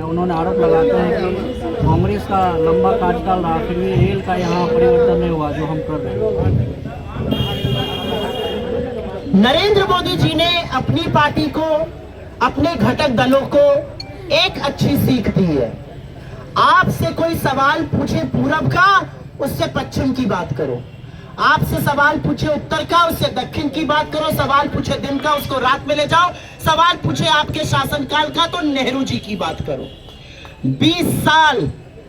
उन्होंने आरोप लगाते हैं कि कांग्रेस का लंबा कार्यकाल रहा फिर भी रेल का यहाँ परिवर्तन नहीं हुआ जो हम कर रहे हैं। नरेंद्र मोदी जी ने अपनी पार्टी को, अपने घटक दलों को एक अच्छी सीख दी है। आपसे कोई सवाल पूछे पूरब का, उससे पश्चिम की बात करो। आपसे सवाल पूछे उत्तर का, उससे दक्षिण की बात करो। सवाल पूछे दिन का, उसको रात में ले जाओ। सवाल पूछे आपके शासनकाल का, तो नेहरू जी की बात करो। 20 साल,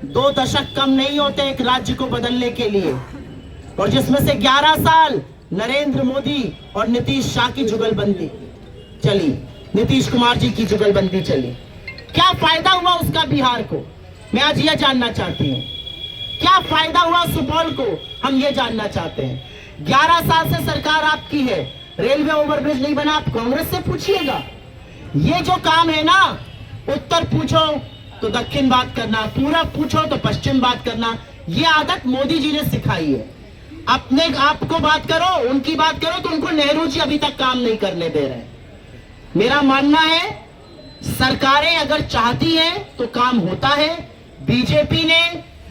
2 दशक कम नहीं होते एक राज्य को बदलने के लिए, और जिसमें से 11 साल नरेंद्र मोदी और नीतीश शाह की जुगलबंदी चली, नीतीश कुमार जी की जुगलबंदी चली। क्या फायदा हुआ उसका बिहार को, मैं आज यह जानना चाहती हूँ। क्या फायदा हुआ सुपौल को, हम ये जानना चाहते हैं। 11 साल से सरकार आपकी है, रेलवे ओवरब्रिज नहीं बना, आप कांग्रेस से पूछिएगा। ये जो काम है ना, उत्तर पूछो तो दक्षिण बात करना, पूरब पूछो तो पश्चिम बात करना, ये आदत मोदी जी ने सिखाई है। अपने आपको बात करो, उनकी बात करो, तो उनको नेहरू जी अभी तक काम नहीं करने दे रहे। मेरा मानना है सरकारें अगर चाहती हैं तो काम होता है। बीजेपी ने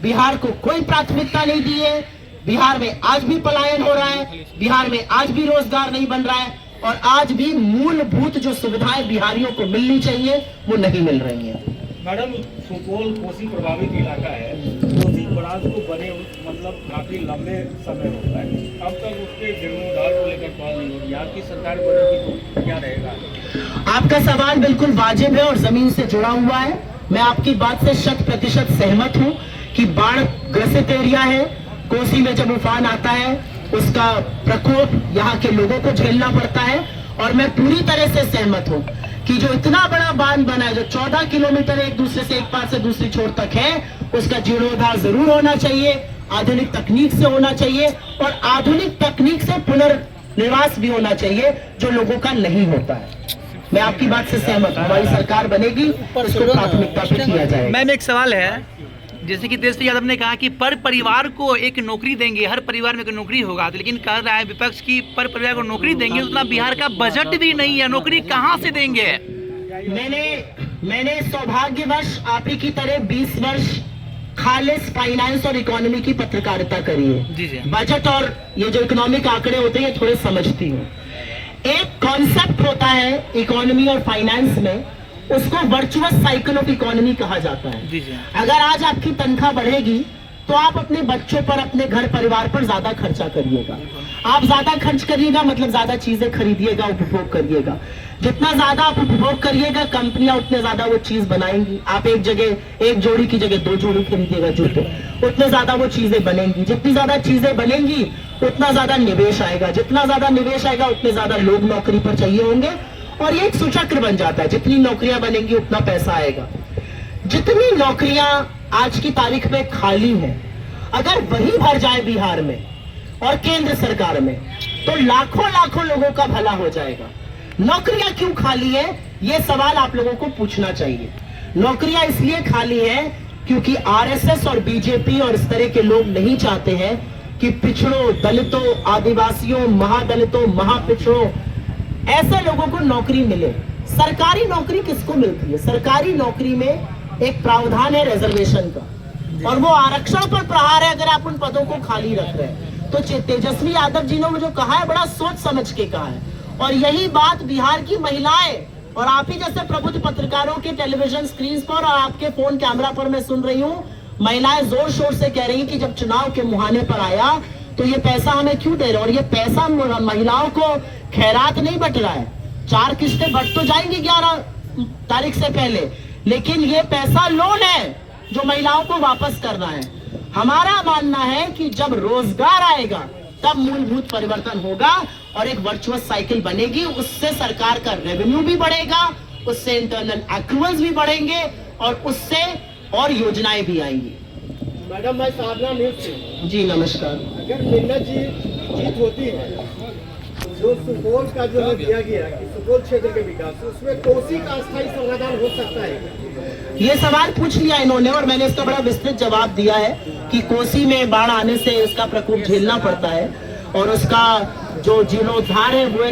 बिहार को कोई प्राथमिकता नहीं दी है। बिहार में आज भी पलायन हो रहा है, बिहार में आज भी रोजगार नहीं बन रहा है, और आज भी मूलभूत जो सुविधाएं बिहारियों को मिलनी चाहिए वो नहीं मिल रही हैं। मैडम, सुपौल कोसी प्रभावित इलाका है। कोसी बराज को बने मतलब काफी लंबे समय हो गया है, अब तक उसके जीर्णोद्धार को लेकर कॉल नहीं हो रही। आपकी सरकार बनेगी तो क्या रहेगा? आपका सवाल बिल्कुल वाजिब है और जमीन से जुड़ा हुआ है। मैं आपकी बात से 100% सहमत हूं कि बाढ़ ग्रसित एरिया है। कोसी में जब उफान आता है उसका प्रकोप यहाँ के लोगों को झेलना पड़ता है, और मैं पूरी तरह से सहमत हूं कि जो इतना बड़ा बांध बना है, जो 14 किलोमीटर एक दूसरे से, एक पार से दूसरी छोर तक है, उसका जीर्णोद्धार जरूर होना चाहिए, आधुनिक तकनीक से होना चाहिए, और आधुनिक तकनीक से पुनर्निवास भी होना चाहिए जो लोगों का नहीं होता है। मैं आपकी बात से सहमत हूँ, हमारी सरकार बनेगी, उसको प्राथमिकता पे किया जाएगा। मैम, एक सवाल है, जैसे कि तेजस्वी यादव ने कहा कि पर परिवार को एक नौकरी देंगे, हर परिवार में एक नौकरी होगा, तो लेकिन कह रहा है विपक्ष की पर परिवार को नौकरी देंगे, उतना बिहार का बजट भी नहीं है, नौकरी कहाँ से देंगे? मैंने सौभाग्यवश आप ही की तरह 20 वर्ष खालिस फाइनेंस और इकोनॉमी की पत्रकारिता करी है। जी जी। बजट और ये जो इकोनॉमिक आंकड़े होते हैं थोड़े समझती हूँ। एक कॉन्सेप्ट होता है इकोनॉमी और फाइनेंस में, उसको वर्चुअस साइकिल ऑफ इकोनॉमी कहा जाता है। जी जी। अगर आज आपकी तनख्वाह बढ़ेगी तो आप अपने बच्चों पर, अपने घर परिवार पर ज्यादा खर्चा करिएगा। आप ज्यादा खर्च करिएगा मतलब ज्यादा चीजें खरीदिएगा, उपभोग करिएगा। जितना ज्यादा आप उपभोग करिएगा, कंपनियां उतने ज्यादा वो चीज बनाएंगी। आप एक जोड़ी की जगह 2 जोड़ी खरीदिएगा जूते, उतने ज्यादा वो चीजें बनेंगी। जितनी ज्यादा चीजें बनेंगी उतना ज्यादा निवेश आएगा, जितना ज्यादा निवेश आएगा उतने ज्यादा लोग नौकरी पर चाहिए होंगे, और ये एक सुचक्र बन जाता है। जितनी नौकरियां बनेंगी उतना पैसा आएगा। जितनी नौकरियां आज की तारीख में खाली हैं, अगर वही भर जाए बिहार में और केंद्र सरकार में, तो लाखों लाखों लोगों का भला हो जाएगा। नौकरियां क्यों खाली है, ये सवाल आप लोगों को पूछना चाहिए। नौकरियां इसलिए खाली है क्योंकि आरएसएस और बीजेपी और इस तरह के लोग नहीं चाहते हैं कि पिछड़ों, दलितों, आदिवासियों, महादलितों, महापिछड़ों, ऐसे लोगों को नौकरी मिले। सरकारी नौकरी किसको मिलती है? सरकारी नौकरी में एक प्रावधान है रिजर्वेशन का, और वो आरक्षण पर प्रहार है अगर आप उन पदों को खाली रख रहे हैं। तो तेजस्वी यादव जी ने जो कहा है बड़ा सोच समझ के कहा है, और यही बात बिहार की महिलाएं और आप ही जैसे प्रबुद्ध पत्रकारों के टेलीविजन स्क्रीन पर और आपके फोन कैमरा पर मैं सुन रही हूँ, महिलाएं जोर शोर से कह रही कि जब चुनाव के मुहाने पर आया तो ये पैसा हमें क्यों दे रहे, और ये पैसा महिलाओं को खैरात नहीं बट रहा है। 4 किस्तें बट तो जाएंगी 11 तारीख से पहले, लेकिन ये पैसा लोन है जो महिलाओं को वापस करना है। हमारा मानना है कि जब रोजगार आएगा तब मूलभूत परिवर्तन होगा और एक वर्चुअस साइकिल बनेगी। उससे सरकार का रेवेन्यू भी बढ़ेगा, उससे इंटरनल एक्रूवल्स भी बढ़ेंगे, और उससे और योजनाएं भी आएंगी। मैडम, मैं साधना न्यूज से। जी नमस्कार। अगर मिन्नत जी जीत होती है, जो सुपौल का जो है दिया गया कि सुपौल क्षेत्र के विकास, उसमें कोसी का अस्थायी समाधान हो सकता है? ये सवाल पूछ लिया इन्होंने और मैंने इसका बड़ा विस्तृत जवाब दिया है कि कोसी में बाढ़ आने से इसका प्रकोप झेलना पड़ता है, और उसका जो जीर्णोद्धार है वो